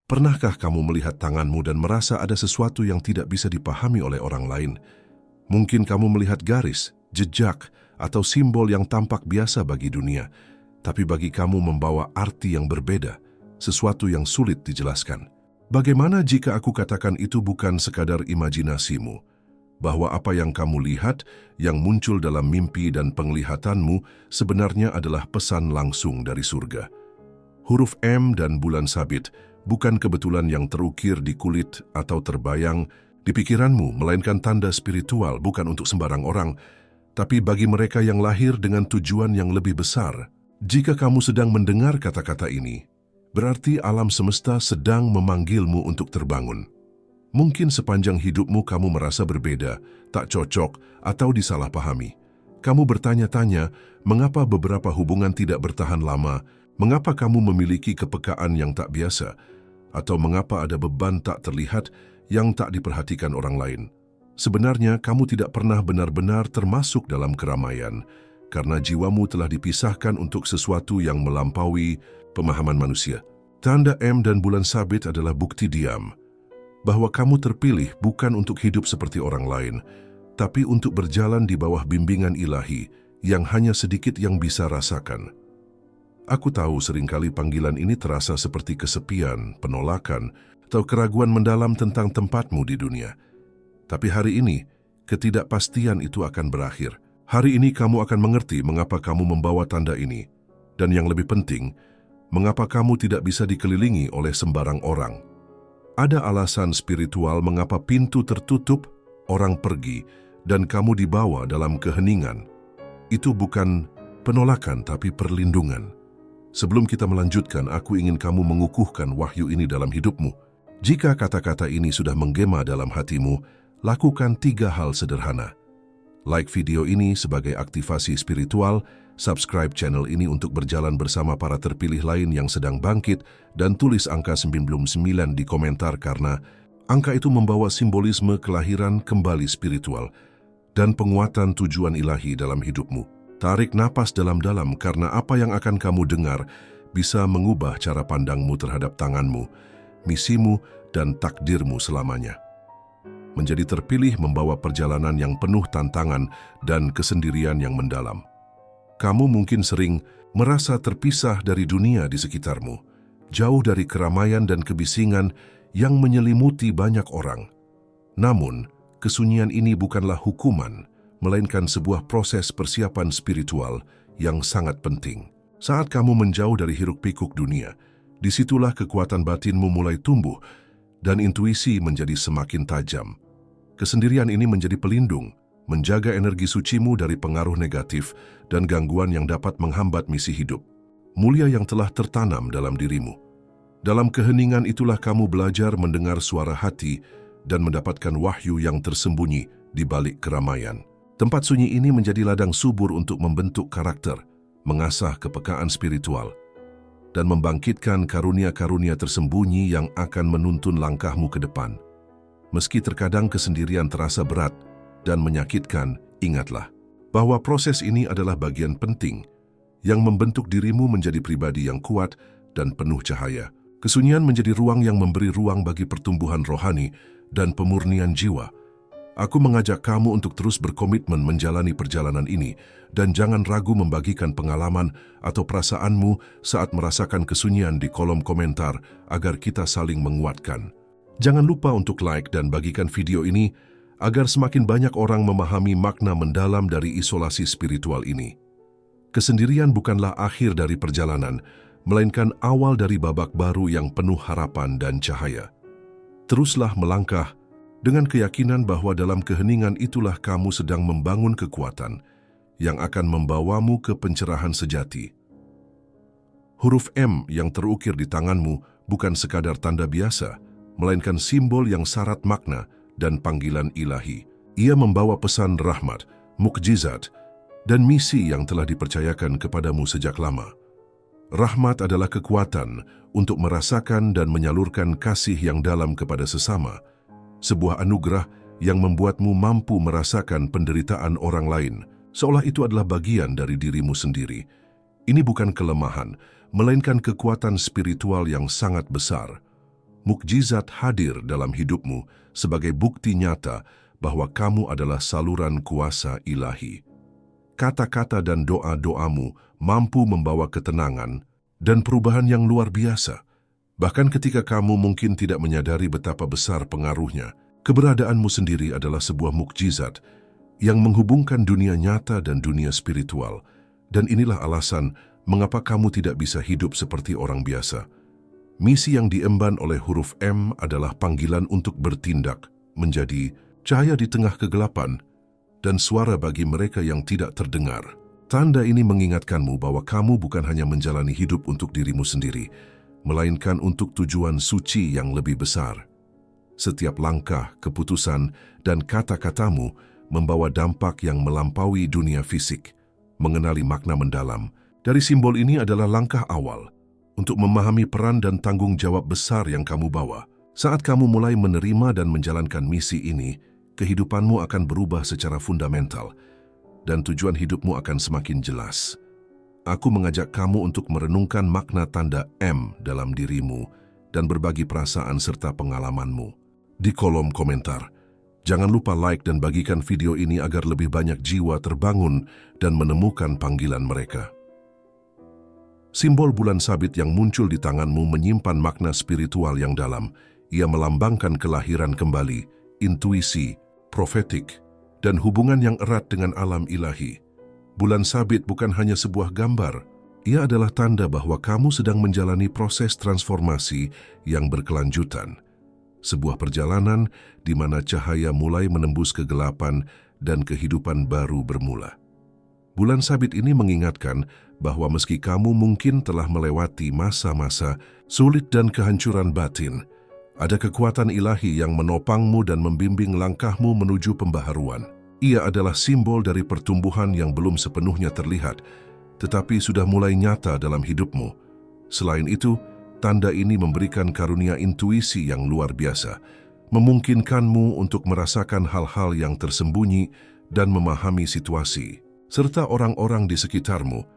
Pernahkah kamu melihat tanganmu dan merasa ada sesuatu yang tidak bisa dipahami oleh orang lain? Mungkin kamu melihat garis, jejak, atau simbol yang tampak biasa bagi dunia, tapi bagi kamu membawa arti yang berbeda, sesuatu yang sulit dijelaskan. Bagaimana jika aku katakan itu bukan sekadar imajinasimu? Bahwa apa yang kamu lihat, yang muncul dalam mimpi dan penglihatanmu, sebenarnya adalah pesan langsung dari surga. Huruf M dan bulan sabit bukan kebetulan yang terukir di kulit atau terbayang di pikiranmu, melainkan tanda spiritual bukan untuk sembarang orang, tapi bagi mereka yang lahir dengan tujuan yang lebih besar. Jika kamu sedang mendengar kata-kata ini, berarti alam semesta sedang memanggilmu untuk terbangun. Mungkin sepanjang hidupmu kamu merasa berbeda, tak cocok, atau disalahpahami. Kamu bertanya-tanya, mengapa beberapa hubungan tidak bertahan lama, mengapa kamu memiliki kepekaan yang tak biasa, atau mengapa ada beban tak terlihat yang tak diperhatikan orang lain. Sebenarnya kamu tidak pernah benar-benar termasuk dalam keramaian, karena jiwamu telah dipisahkan untuk sesuatu yang melampaui pemahaman manusia. Tanda M dan bulan sabit adalah bukti diam, bahwa kamu terpilih bukan untuk hidup seperti orang lain, tapi untuk berjalan di bawah bimbingan ilahi yang hanya sedikit yang bisa rasakan. Aku tahu seringkali panggilan ini terasa seperti kesepian, penolakan, atau keraguan mendalam tentang tempatmu di dunia. Tapi hari ini, ketidakpastian itu akan berakhir. Hari ini kamu akan mengerti mengapa kamu membawa tanda ini, dan yang lebih penting, mengapa kamu tidak bisa dikelilingi oleh sembarang orang. Ada alasan spiritual mengapa pintu tertutup, orang pergi, dan kamu dibawa dalam keheningan. Itu bukan penolakan tapi perlindungan. Sebelum kita melanjutkan, aku ingin kamu mengukuhkan wahyu ini dalam hidupmu. Jika kata-kata ini sudah menggema dalam hatimu, lakukan 3 hal sederhana. Like video ini sebagai aktivasi spiritual, subscribe channel ini untuk berjalan bersama para terpilih lain yang sedang bangkit, dan tulis angka 99 di komentar karena angka itu membawa simbolisme kelahiran kembali spiritual dan penguatan tujuan ilahi dalam hidupmu. Tarik napas dalam-dalam karena apa yang akan kamu dengar bisa mengubah cara pandangmu terhadap tanganmu, misimu, dan takdirmu selamanya. Menjadi terpilih membawa perjalanan yang penuh tantangan dan kesendirian yang mendalam. Kamu mungkin sering merasa terpisah dari dunia di sekitarmu, jauh dari keramaian dan kebisingan yang menyelimuti banyak orang. Namun, kesunyian ini bukanlah hukuman, melainkan sebuah proses persiapan spiritual yang sangat penting. Saat kamu menjauh dari hiruk-pikuk dunia, disitulah kekuatan batinmu mulai tumbuh dan intuisi menjadi semakin tajam. Kesendirian ini menjadi pelindung, menjaga energi sucimu dari pengaruh negatif dan gangguan yang dapat menghambat misi hidup, mulia yang telah tertanam dalam dirimu. Dalam keheningan itulah kamu belajar mendengar suara hati dan mendapatkan wahyu yang tersembunyi di balik keramaian. Tempat sunyi ini menjadi ladang subur untuk membentuk karakter, mengasah kepekaan spiritual, dan membangkitkan karunia-karunia tersembunyi yang akan menuntun langkahmu ke depan. Meski terkadang kesendirian terasa berat dan menyakitkan, ingatlah bahwa proses ini adalah bagian penting yang membentuk dirimu menjadi pribadi yang kuat dan penuh cahaya. Kesunyian menjadi ruang yang memberi ruang bagi pertumbuhan rohani dan pemurnian jiwa. Aku mengajak kamu untuk terus berkomitmen menjalani perjalanan ini dan jangan ragu membagikan pengalaman atau perasaanmu saat merasakan kesunyian di kolom komentar agar kita saling menguatkan. Jangan lupa untuk like dan bagikan video ini agar semakin banyak orang memahami makna mendalam dari isolasi spiritual ini. Kesendirian bukanlah akhir dari perjalanan, melainkan awal dari babak baru yang penuh harapan dan cahaya. Teruslah melangkah dengan keyakinan bahwa dalam keheningan itulah kamu sedang membangun kekuatan yang akan membawamu ke pencerahan sejati. Huruf M yang terukir di tanganmu bukan sekadar tanda biasa, melainkan simbol yang syarat makna dan panggilan ilahi. Ia membawa pesan rahmat, mukjizat, dan misi yang telah dipercayakan kepadamu sejak lama. Rahmat adalah kekuatan untuk merasakan dan menyalurkan kasih yang dalam kepada sesama, sebuah anugerah yang membuatmu mampu merasakan penderitaan orang lain, seolah itu adalah bagian dari dirimu sendiri. Ini bukan kelemahan, melainkan kekuatan spiritual yang sangat besar. Mukjizat hadir dalam hidupmu sebagai bukti nyata bahwa kamu adalah saluran kuasa ilahi. Kata-kata dan doa-doamu mampu membawa ketenangan dan perubahan yang luar biasa. Bahkan ketika kamu mungkin tidak menyadari betapa besar pengaruhnya, keberadaanmu sendiri adalah sebuah mukjizat yang menghubungkan dunia nyata dan dunia spiritual. Dan inilah alasan mengapa kamu tidak bisa hidup seperti orang biasa. Misi yang diemban oleh huruf M adalah panggilan untuk bertindak, menjadi cahaya di tengah kegelapan, dan suara bagi mereka yang tidak terdengar. Tanda ini mengingatkanmu bahwa kamu bukan hanya menjalani hidup untuk dirimu sendiri, melainkan untuk tujuan suci yang lebih besar. Setiap langkah, keputusan, dan kata-katamu membawa dampak yang melampaui dunia fisik. Mengenali makna mendalam dari simbol ini adalah langkah awal untuk memahami peran dan tanggung jawab besar yang kamu bawa. Saat kamu mulai menerima dan menjalankan misi ini, kehidupanmu akan berubah secara fundamental dan tujuan hidupmu akan semakin jelas. Aku mengajak kamu untuk merenungkan makna tanda M dalam dirimu dan berbagi perasaan serta pengalamanmu di kolom komentar. Jangan lupa like dan bagikan video ini agar lebih banyak jiwa terbangun dan menemukan panggilan mereka. Simbol bulan sabit yang muncul di tanganmu menyimpan makna spiritual yang dalam. Ia melambangkan kelahiran kembali, intuisi, profetik, dan hubungan yang erat dengan alam ilahi. Bulan sabit bukan hanya sebuah gambar, ia adalah tanda bahwa kamu sedang menjalani proses transformasi yang berkelanjutan. Sebuah perjalanan di mana cahaya mulai menembus kegelapan dan kehidupan baru bermula. Bulan sabit ini mengingatkan bahwa meski kamu mungkin telah melewati masa-masa sulit dan kehancuran batin, ada kekuatan ilahi yang menopangmu dan membimbing langkahmu menuju pembaharuan. Ia adalah simbol dari pertumbuhan yang belum sepenuhnya terlihat, tetapi sudah mulai nyata dalam hidupmu. Selain itu, tanda ini memberikan karunia intuisi yang luar biasa, memungkinkanmu untuk merasakan hal-hal yang tersembunyi dan memahami situasi, serta orang-orang di sekitarmu,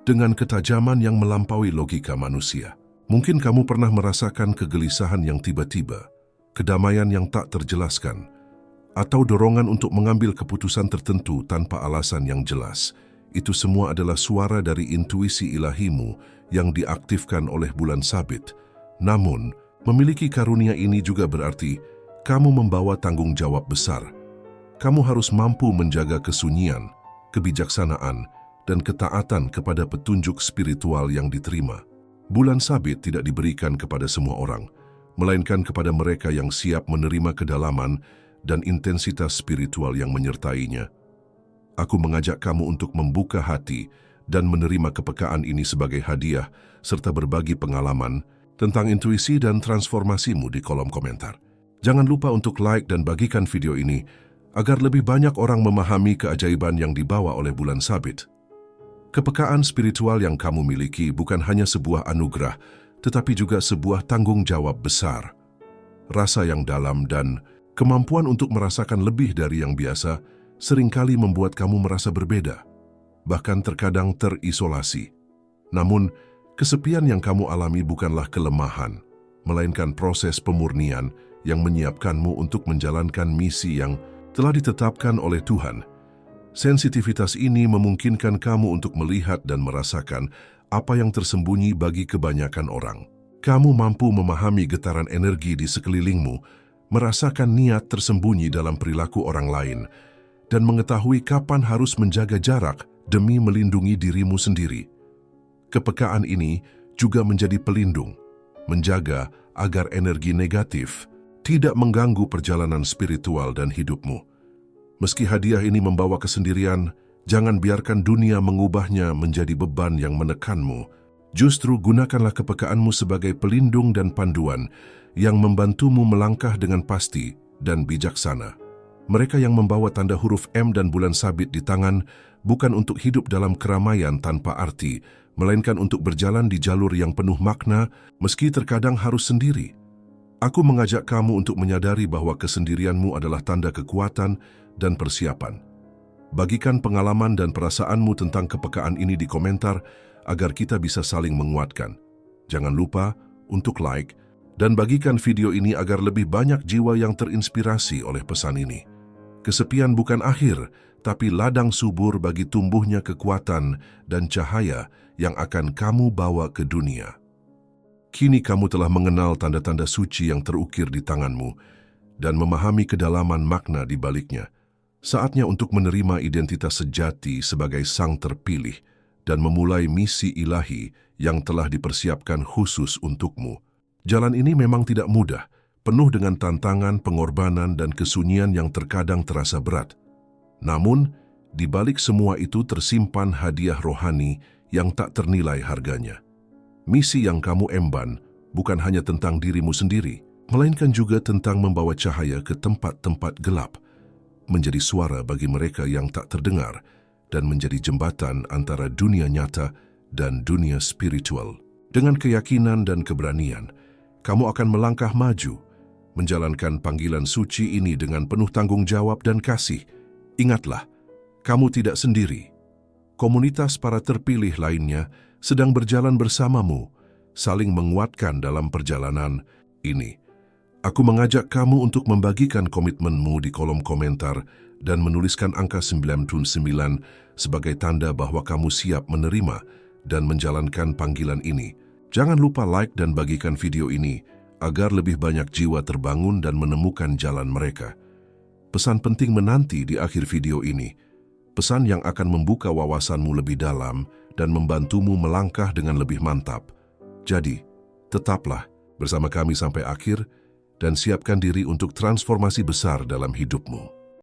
dengan ketajaman yang melampaui logika manusia. Mungkin kamu pernah merasakan kegelisahan yang tiba-tiba, kedamaian yang tak terjelaskan, atau dorongan untuk mengambil keputusan tertentu tanpa alasan yang jelas. Itu semua adalah suara dari intuisi ilahimu yang diaktifkan oleh bulan sabit. Namun, memiliki karunia ini juga berarti kamu membawa tanggung jawab besar. Kamu harus mampu menjaga kesunyian, kebijaksanaan, dan ketaatan kepada petunjuk spiritual yang diterima. Bulan sabit tidak diberikan kepada semua orang, melainkan kepada mereka yang siap menerima kedalaman dan intensitas spiritual yang menyertainya. Aku mengajak kamu untuk membuka hati dan menerima kepekaan ini sebagai hadiah, serta berbagi pengalaman tentang intuisi dan transformasimu di kolom komentar. Jangan lupa untuk like dan bagikan video ini, agar lebih banyak orang memahami keajaiban yang dibawa oleh bulan sabit. Kepekaan spiritual yang kamu miliki bukan hanya sebuah anugerah, tetapi juga sebuah tanggung jawab besar. Rasa yang dalam dan kemampuan untuk merasakan lebih dari yang biasa seringkali membuat kamu merasa berbeda, bahkan terkadang terisolasi. Namun, kesepian yang kamu alami bukanlah kelemahan, melainkan proses pemurnian yang menyiapkanmu untuk menjalankan misi yang telah ditetapkan oleh Tuhan. Sensitivitas ini memungkinkan kamu untuk melihat dan merasakan apa yang tersembunyi bagi kebanyakan orang. Kamu mampu memahami getaran energi di sekelilingmu, merasakan niat tersembunyi dalam perilaku orang lain, dan mengetahui kapan harus menjaga jarak demi melindungi dirimu sendiri. Kepekaan ini juga menjadi pelindung, menjaga agar energi negatif tidak mengganggu perjalanan spiritual dan hidupmu. Meski hadiah ini membawa kesendirian, jangan biarkan dunia mengubahnya menjadi beban yang menekanmu. Justru gunakanlah kepekaanmu sebagai pelindung dan panduan yang membantumu melangkah dengan pasti dan bijaksana. Mereka yang membawa tanda huruf M dan bulan sabit di tangan bukan untuk hidup dalam keramaian tanpa arti, melainkan untuk berjalan di jalur yang penuh makna meski terkadang harus sendiri. Aku mengajak kamu untuk menyadari bahwa kesendirianmu adalah tanda kekuatan dan persiapan. Bagikan pengalaman dan perasaanmu tentang kepekaan ini di komentar agar kita bisa saling menguatkan. Jangan lupa untuk like dan bagikan video ini agar lebih banyak jiwa yang terinspirasi oleh pesan ini. Kesepian bukan akhir, tapi ladang subur bagi tumbuhnya kekuatan dan cahaya yang akan kamu bawa ke dunia. Kini kamu telah mengenal tanda-tanda suci yang terukir di tanganmu dan memahami kedalaman makna di baliknya. Saatnya untuk menerima identitas sejati sebagai sang terpilih dan memulai misi ilahi yang telah dipersiapkan khusus untukmu. Jalan ini memang tidak mudah, penuh dengan tantangan, pengorbanan, dan kesunyian yang terkadang terasa berat. Namun, di balik semua itu tersimpan hadiah rohani yang tak ternilai harganya. Misi yang kamu emban bukan hanya tentang dirimu sendiri, melainkan juga tentang membawa cahaya ke tempat-tempat gelap, menjadi suara bagi mereka yang tak terdengar, dan menjadi jembatan antara dunia nyata dan dunia spiritual. Dengan keyakinan dan keberanian, kamu akan melangkah maju, menjalankan panggilan suci ini dengan penuh tanggung jawab dan kasih. Ingatlah, kamu tidak sendiri. Komunitas para terpilih lainnya sedang berjalan bersamamu, saling menguatkan dalam perjalanan ini. Aku mengajak kamu untuk membagikan komitmenmu di kolom komentar dan menuliskan angka 99 sebagai tanda bahwa kamu siap menerima dan menjalankan panggilan ini. Jangan lupa like dan bagikan video ini agar lebih banyak jiwa terbangun dan menemukan jalan mereka. Pesan penting menanti di akhir video ini. Pesan yang akan membuka wawasanmu lebih dalam dan membantumu melangkah dengan lebih mantap. Jadi, tetaplah bersama kami sampai akhir dan siapkan diri untuk transformasi besar dalam hidupmu.